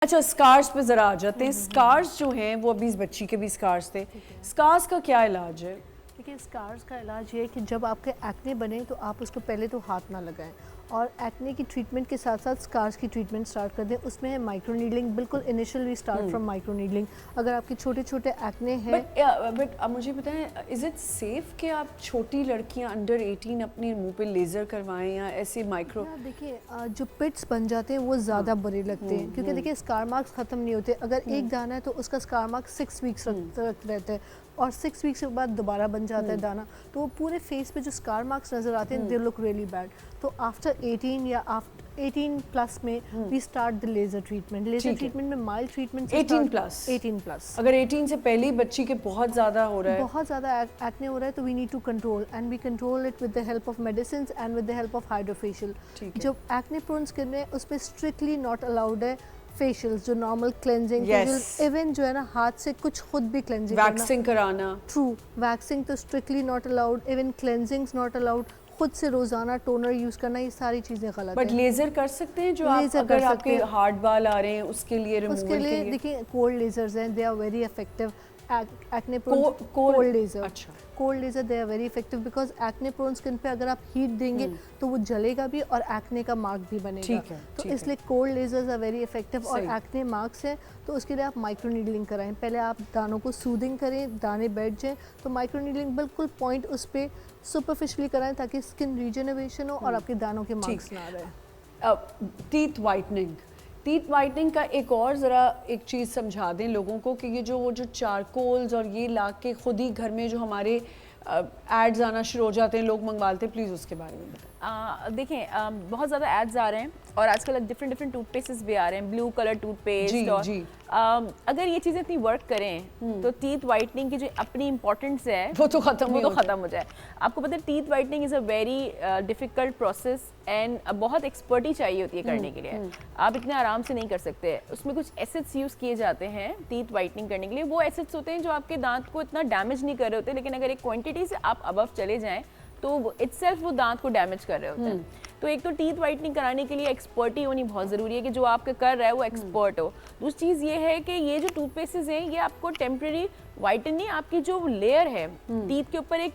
अच्छा, स्कार्स पे ज़रा आ जाते हैं। स्कार्स जो हैं वो अभी इस बच्ची के भी स्कार्स थे। स्कार्स का क्या इलाज है? देखिए, स्कार्स का इलाज ये है कि जब आपके एक्ने बने तो आप उसको पहले तो हाथ ना लगाएं और एक्ने की ट्रीटमेंट के साथ साथ स्कार्स की ट्रीटमेंट स्टार्ट कर दें। उसमें है माइक्रो नीडलिंग, बिल्कुल initially start from micro needling. अगर आपके छोटे छोटे एक्ने हैं। बट अब मुझे बताएं, इज़ इट सेफ कि आप छोटी लड़कियां अंडर 18 अपने मुंह पे लेज़र करवाएं या ऐसे माइक्रो? देखिए, जो पिट्स बन जाते हैं वो ज़्यादा बुरे लगते हैं, क्योंकि देखिए स्कार मार्क्स ख़त्म नहीं होते। अगर एक दाना है तो उसका स्कार मार्क 6 वीक्स तक रहता है और 6 वीक्स के बाद दोबारा बन जाता है दाना, तो वो पूरे फेस पे जो स्कार मार्क्स नज़र आते हैं, दे लुक रियली बैड। तो आफ्टर 18 या आफ्टर 18 प्लस में we start the laser treatment. Laser treatment में माइल्ड ट्रीटमेंट 18 प्लस। 18 प्लस। अगर 18 से पहले ही बच्ची के बहुत ज़्यादा हो रहा है, बहुत ज़्यादा एक्ने हो रहा है, तो we need to control and we control it with the help of medicine and with the help of hydrofacial. जो एक्ने प्रोन स्किन है उस पर स्ट्रिक्टली नॉट अलाउड है फेशियल्स, जो नॉर्मल क्लेंजिंग, इवन जो है ना हाथ से कुछ खुद भी क्लेंजिंग वैक्सिंग कराना। ट्रू, वैक्सिंग तो strictly not allowed, even cleansings not allowed. खुद से रोजाना टोनर यूज करना, ये सारी चीजें गलत है। बट लेजर कर सकते हैं जो आप, अगर आपके हार्ड बाल आ रहे हैं उसके लिए रिमूवल के लिए? देखिए, कोल्ड लेजर्स हैं, they are very effective. Acne prone cold laser, अच्छा, cold laser they are very effective because acne prone skin पे अगर आप हीट देंगे तो वो जलेगा भी और एक्ने का मार्क भी बनेगा। तो इसलिए cold lasers are very effective. और एक्ने मार्क्स है तो उसके लिए आप माइक्रो नीडलिंग कराएं। पहले आप दानों को सूदिंग करें, दाने बैठ जाएं, तो माइक्रो नीडलिंग बिल्कुल पॉइंट उस पर सुपरफिशली कराएं ताकि स्किन रीजनरेशन हो और आपके दानों के मार्क्स ना रहे। टीथ वाइटनिंग, टीथ वाइटनिंग का एक और ज़रा एक चीज़ समझा दें लोगों को कि ये जो चारकोल्स और ये ला के खुद ही घर में जो हमारे एड्स आना शुरू हो जाते हैं, लोग मंगवाते हैं, प्लीज़ उसके बारे में बताएं। देखें, बहुत ज़्यादा एड्स आ रहे हैं और आजकल डिफरेंट टूथपेस्ट्स भी आ रहे हैं, ब्लू कलर टूथपेस्ट। और अगर ये चीज़ें इतनी वर्क करें तो टीथ वाइटनिंग की जो अपनी इंपॉर्टेंस है वो तो ख़त्म हो जाए। आपको पता है teeth whitening is a very difficult process and बहुत एक्सपर्टी चाहिए होती है करने के लिए। आप इतने आराम से नहीं कर सकते। उसमें कुछ एसिड्स यूज़ किए जाते हैं टीथ वाइटनिंग करने के लिए। वो एसिड्स होते हैं जो आपके दांत को इतना डैमेज नहीं कर रहे होते, लेकिन अगर एक क्वांटिटी से आप अबव चले जाएं तो इटसेल्फ वो दांत को डैमेज कर रहे होते हैं। तो एक तो टीथ वाइटनिंग कराने के लिए एक्सपर्टी होनी बहुत ज़रूरी है कि जो आपके कर रहा है वो एक्सपर्ट हो। दूसरी चीज़ ये है कि ये जो टूथपेस्ट्स हैं ये आपको टेम्प्रेरी वाइटन नहीं, आपकी जो लेयर है टीथ के ऊपर एक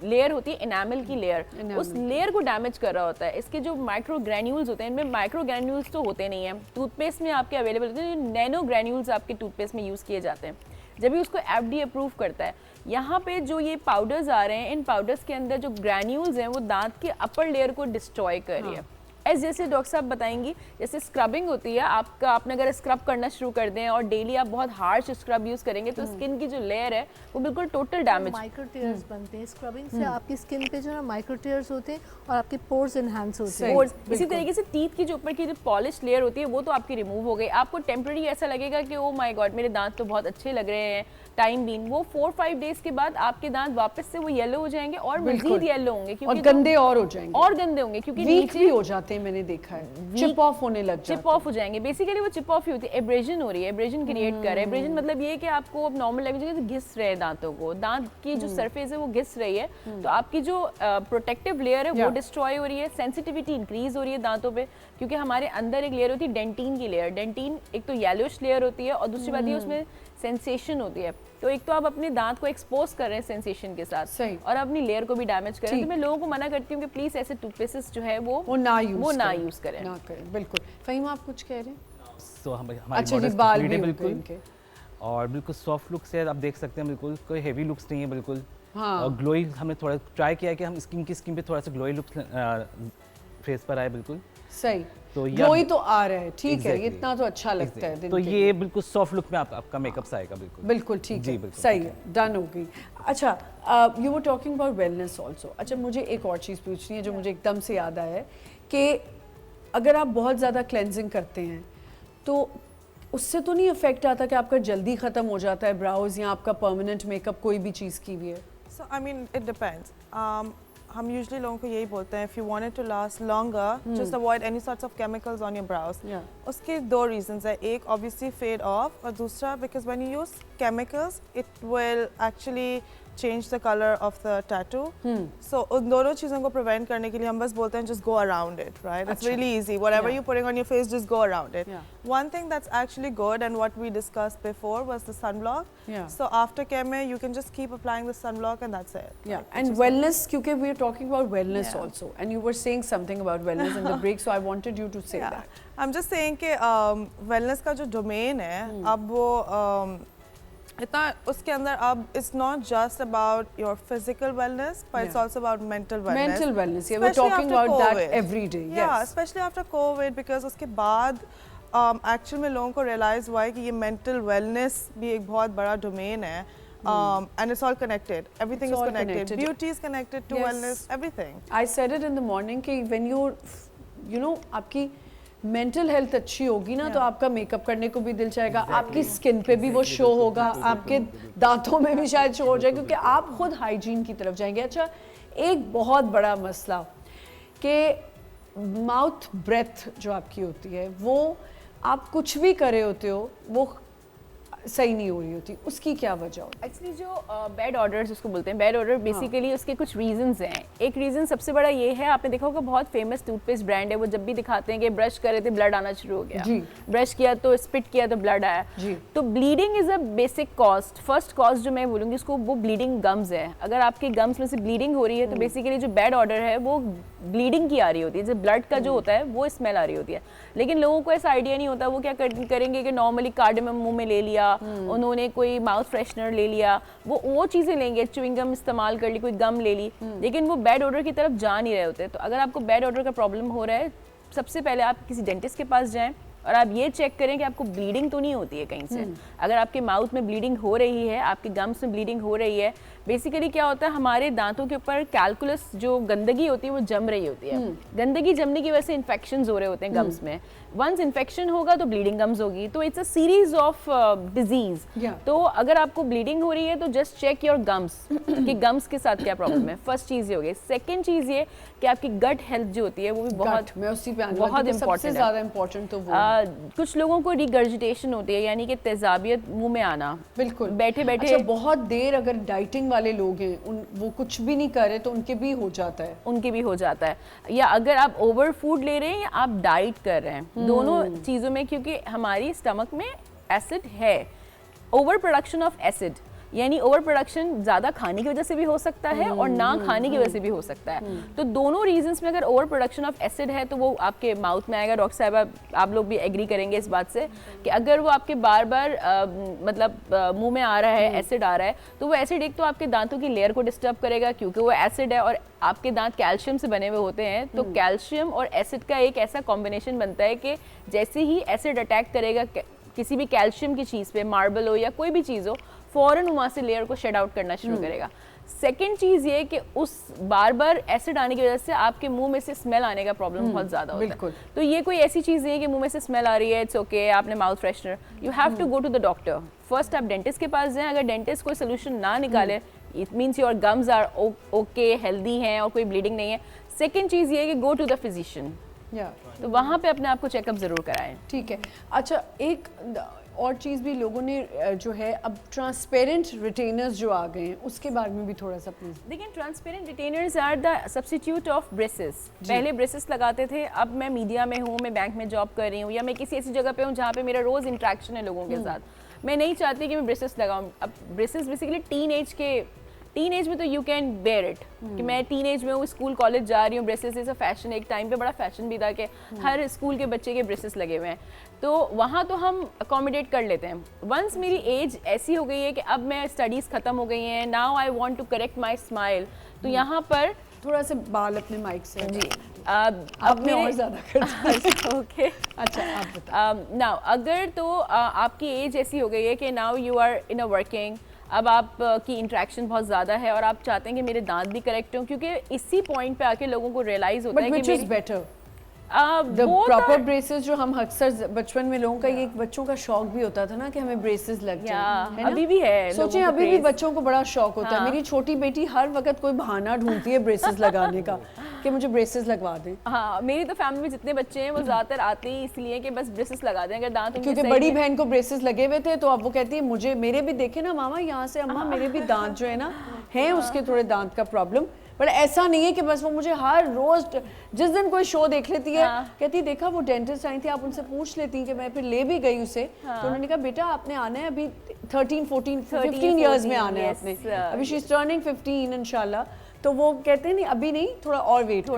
लेयर होती है एनामल की लेयर, उस लेयर को डैमेज कर रहा होता है। इसके जो माइक्रो ग्रैन्यूल्स होते हैं, इनमें माइक्रो ग्रैन्यूल्स तो होते नहीं हैं, टूथपेस्ट में आपके अवेलेबल होते हैं। नैनो ग्रैन्यूल्स आपके टूथपेस्ट में यूज़ किए जाते हैं जब भी उसको FDA अप्रूव करता है। यहाँ पे जो ये पाउडर्स आ रहे हैं, इन पाउडर्स के अंदर जो ग्रैन्यूल्स हैं वो दांत के अपर लेयर को डिस्ट्रॉय कर रही है। जैसे डॉक्टर साहब बताएंगी, जैसे स्क्रबिंग होती है आपने अगर स्क्रब करना शुरू कर दें और डेली आप बहुत हार्श स्क्रब यूज करेंगे तो स्किन की जो लेयर है वो बिल्कुल टोटल डैमेज। माइक्रो टीयर्स बनते हैं स्क्रबिंग से, आपकी स्किन पे जो है माइक्रो टीयर्स होते हैं और आपके पोर्स एनहांस होते हैं। इसी तरीके से टीथ की जो ऊपर की जो पॉलिश लेयर होती है वो तो आपकी रिमूव हो गई। आपको टेम्पररी ऐसा लगेगा कि ओ माय गॉड मेरे दांत तो बहुत अच्छे लग रहे हैं टाइम बीन। वो 4-5 डेज के बाद आपके दांत वापस से वो येलो हो जाएंगे और मजीद येलो होंगे, क्योंकि और गंदे और हो जाएंगे, और गंदे होंगे क्योंकि नीचे भी हो जाते हैं, मैंने देखा है, चिप ऑफ होने लग जाते हैं। चिप ऑफ हो जाएंगे। बेसिकली वो चिप ऑफ ही होती है, एब्रेजन हो रही है, एब्रेजन क्रिएट कर रहा है। एब्रेजन मतलब ये है कि आपको अब नॉर्मल लैंग्वेज में घिस रहे हैं दांतों को, दांत की जो सरफेस है वो घिस रही है, तो आपकी जो प्रोटेक्टिव लेयर है वो डिस्ट्रॉय हो रही है, सेंसिटिविटी इंक्रीज हो रही है दांतों पे, क्योंकि हमारे अंदर एक लेयर होती है डेंटिन की लेयर। डेंटिन एक तो येलोइश लेयर होती है और दूसरी बात ये उसमें सेंसेशन होती है। तो एक तो आप अपने दांत को एक्सपोज कर रहे हैं सेंसेशन के साथ और अपनी लेयर को भी डैमेज कर रहे हैं। तो मैं लोगों को मना करती हूँ कि प्लीज ऐसे टूथपेस्ट जो है वो ना यूज करें। बिल्कुल। फ़हीम, आप कुछ कह रहे हैं? तो हमारे बाल भी बिल्कुल और बिल्कुल सॉफ्ट लुक्स है, आप देख सकते हैं, बिल्कुल कोई हेवी लुक्स नहीं है बिल्कुल। और ग्लोई हमने थोड़ा ट्राई किया है कि हम स्किन पे थोड़ा सा ग्लोई लुक्स फेस पर आए बिल्कुल सही। तो ग्लोई तो आ रहा है, ठीक है, इतना तो अच्छा लगता है। तो ये बिल्कुल सॉफ्ट लुक में आपका मेकअप आएगा बिल्कुल ठीक है, बिल्कुल सही है, डन हो गई। अच्छा, you were talking about wellness also. अच्छा, मुझे एक और चीज़ पूछनी है जो मुझे एकदम से याद आया है कि अगर आप बहुत ज़्यादा क्लेंजिंग करते हैं तो उससे तो नहीं अफेक्ट आता कि आपका जल्दी ख़त्म हो जाता है ब्राउज या आपका परमानेंट मेकअप कोई भी चीज़ की भी है? So I mean it depends. हम यूजुअली लोगों को यही बोलते हैं, if you want it to last longer just avoid any sorts of chemicals on your brows. उसके दो रीजंस है, एक ऑब्वियसली फेड ऑफ और दूसरा because when you use chemicals it will actually change the color of the tattoo. So उन दोनों चीज़ों को prevent करने के लिए हम बस बोलते हैं just go around it, right? It's really easy. Whatever you're putting on your face, just go around it. One thing that's actually good and what we discussed before was the sunblock. So after chemo, you can just keep applying the sunblock and that's it. Yeah, and wellness, क्योंकि we're talking about wellness also, and you were saying something about wellness in the break, so I wanted you to say that. I'm just saying कि wellness का जो domain है, अब वो इतना उसके अंदर अब it's not just about your physical wellness, but it's also about mental wellness. Mental wellness, yeah, we're talking about that every day. Yeah, especially after COVID, because उसके बाद actually में लोगों को realize हुआ है कि ये mental wellness भी एक बहुत बड़ा domain है. And it's all connected. Everything is connected. Beauty is connected to wellness. Everything. I said it in the morning कि when you know आपकी मेंटल हेल्थ अच्छी होगी ना तो आपका मेकअप करने को भी दिल चाहेगा, आपकी स्किन पे भी वो शो होगा, आपके दांतों में भी शायद शो हो जाए क्योंकि आप खुद हाइजीन की तरफ जाएंगे. अच्छा, एक बहुत बड़ा मसला कि माउथ ब्रेथ जो आपकी होती है वो आप कुछ भी करे होते हो वो सही नहीं हो रही होती, उसकी क्या वजह होती है? एक्चुअली जो बैड ऑर्डर्स उसको बोलते हैं, बैड ऑर्डर बेसिकली उसके कुछ रीजंस हैं. एक रीज़न सबसे बड़ा ये है, आपने देखा होगा बहुत फेमस टूथपेस्ट ब्रांड है, वो जब भी दिखाते हैं कि ब्रश करे थे ब्लड आना शुरू हो गया, ब्रश किया तो स्पिट किया तो ब्लड आया. तो bleeding is a basic cost. First cost जो मैं बोलूँगी उसको वो ब्लीडिंग गम्स है. अगर आपके गम्स में से ब्लीडिंग हो रही है तो बेसिकली जो बैड ऑर्डर है वो ब्लीडिंग की आ रही होती है, जब ब्लड का जो होता है वो स्मेल आ रही होती है. लेकिन लोगों को ऐसा आइडिया नहीं होता, वो क्या करेंगे कि नॉर्मली कार्डेमम मुंह में ले लिया, उन्होंने कोई माउथ फ्रेशनर ले लिया, वो चीज़ें लेंगे, च्युइंग गम इस्तेमाल कर ली, कोई गम ले ली, लेकिन वो बैड ऑर्डर की तरफ जा नहीं रहे होते. तो अगर आपको बैड ऑर्डर का प्रॉब्लम हो रहा है, सबसे पहले आप किसी डेंटिस्ट के पास जाएं और आप ये चेक करें कि आपको ब्लीडिंग तो नहीं होती है कहीं से. अगर आपके माउथ में ब्लीडिंग हो रही है, आपके गम्स में ब्लीडिंग हो रही है, बेसिकली क्या होता है हमारे दांतों के ऊपर कैलकुलस जो गंदगी होती है वो जम रही होती है. गंदगी जमने की वजह से इन्फेक्शंस हो रहे होते हैं गम्स में. वंस इन्फेक्शन होगा तो ब्लीडिंग गम्स होगी, तो it's a series of disease. तो अगर आपको ब्लीडिंग हो रही है तो जस्ट चेक योर गम्स कि गम्स के साथ क्या प्रॉब्लम है. फर्स्ट चीज़ ये हो गई. सेकेंड चीज़ ये कि आपकी गट हेल्थ जो होती है वो भी बहुत इम्पोर्टेंट. तो कुछ लोगों को रिगर्जिटेशन होती है, यानी कि तेजाबियत मुंह में आना. बिल्कुल बैठे बैठे. अच्छा, बहुत देर अगर डाइटिंग वाले लोग हैं वो कुछ भी नहीं कर रहे तो उनके भी हो जाता है. उनके भी हो जाता है. या अगर आप ओवर फूड ले रहे हैं या आप डाइट कर रहे हैं, दोनों चीज़ों में, क्योंकि हमारी स्टमक में एसिड है. ओवर प्रोडक्शन ऑफ एसिड यानी ओवर प्रोडक्शन ज़्यादा खाने की वजह से भी हो सकता है और ना खाने की वजह से भी हो सकता है. तो दोनों रीजंस में अगर ओवर प्रोडक्शन ऑफ एसिड है तो वो आपके माउथ में आएगा. डॉक्टर साहब आप लोग भी एग्री करेंगे इस बात से कि अगर वो आपके बार बार मतलब मुंह में आ रहा है, एसिड आ रहा है, तो वो एसिड एक तो आपके दांतों की लेयर को डिस्टर्ब करेगा क्योंकि वो एसिड है और आपके दांत कैल्शियम से बने हुए होते हैं. तो कैल्शियम और एसिड का एक ऐसा कॉम्बिनेशन बनता है कि जैसे ही एसिड अटैक करेगा किसी भी कैल्शियम की चीज़ पे, मार्बल हो या कोई भी चीज़ हो, फौरन वहाँ से लेयर को शेड आउट करना शुरू करेगा. सेकेंड चीज़ ये कि उस बार बार एसिड आने की वजह से आपके मुंह में से स्मेल आने का प्रॉब्लम बहुत ज़्यादा होता है. तो ये कोई ऐसी चीज़ नहीं है कि मुंह में से स्मेल आ रही है, इट्स ओके, आपने mouth freshener, you have to go to the doctor. First आप डेंटिस्ट के पास जाएं. अगर डेंटिस्ट कोई सोल्यूशन ना निकाले, it means your gums are okay, healthy हैं और कोई ब्लीडिंग नहीं है. सेकेंड चीज़ ये है कि गो टू द फिजिशियन. तो वहाँ पे अपने आप को चेकअप ज़रूर कराएं. ठीक है. अच्छा, एक और चीज़ भी लोगों ने जो है अब ट्रांसपेरेंट रिटेनर्स जो आ गए हैं उसके बारे में भी थोड़ा सा प्लीज. देखिए, transparent retainers are the substitute of braces. पहले ब्रेसेस लगाते थे, अब मैं मीडिया में हूँ, मैं बैंक में जॉब कर रही हूँ या मैं किसी ऐसी जगह पे हूँ जहाँ पे मेरा रोज़ इंट्रैक्शन है लोगों के साथ, मैं नहीं चाहती कि मैं ब्रेसेस लगाऊँ. अब ब्रेसेस बेसिकली टीन एज में तो यू कैन बेयर इट कि मैं टीन एज में हूँ, स्कूल कॉलेज जा रही हूँ, ब्रेसेस इज अ फैशन. एक टाइम पे बड़ा फैशन भी था कि हर स्कूल के बच्चे के ब्रेसेस लगे हुए हैं, तो वहाँ तो हम अकोमोडेट कर लेते हैं. वंस मेरी एज ऐसी हो गई है कि अब मैं स्टडीज़ ख़त्म हो गई हैं, now I want to correct my smile, तो यहाँ पर थोड़ा सा बाल अपने माइक से जी अब मैं और ज़्यादा करता. ओके. अच्छा, आप बताओ. नाउ अगर तो आपकी एज ऐसी हो गई है कि now you are in a working, अब आप की इंट्रैक्शन बहुत ज़्यादा है और आप चाहते हैं कि मेरे दांत भी करेक्ट हों, क्योंकि इसी पॉइंट पे आके लोगों को रियलाइज होता है कि बेटर प्रॉपर ब्रेसेस जो हम अक्सर बचपन में लोगों का, ये बच्चों का शौक भी होता था ना कि हमें ब्रेसेस लग जाए. अभी भी है. सोचिए, अभी भी बच्चों को बड़ा शौक होता है. मेरी छोटी बेटी हर वक्त कोई बहाना ढूंढती है ब्रेसेस लगाने का कि मुझे ब्रेसेस लगवा दें. हाँ, मेरी तो फैमिली में जितने बच्चे हैं वो ज़्यादातर आते ही इसलिए कि बस ब्रेसेस लगा दें अगर दांत. क्योंकि बड़ी बहन को ब्रेसेस लगे हुए थे तो अब वो कहती है मुझे, मेरे भी देखे ना मामा, यहाँ से अम्मा मेरे भी दांत जो है ना हैं उसके थोड़े दांत का प्रॉब्लम, बट ऐसा नहीं है कि बस वो मुझे हर रोज जिस दिन कोई शो देख लेती है कहती देखा वो डेंटिस्ट आई थी, आप उनसे पूछ लेती कि मैं फिर ले भी गई उसे, तो उन्होंने कहा बेटा आपने आना है अभी 15 इयर्स में आना है आपने, अभी शी इज टर्निंग 15 इंशाल्लाह, तो वो कहते हैं नहीं अभी नहीं, थोड़ा और वेट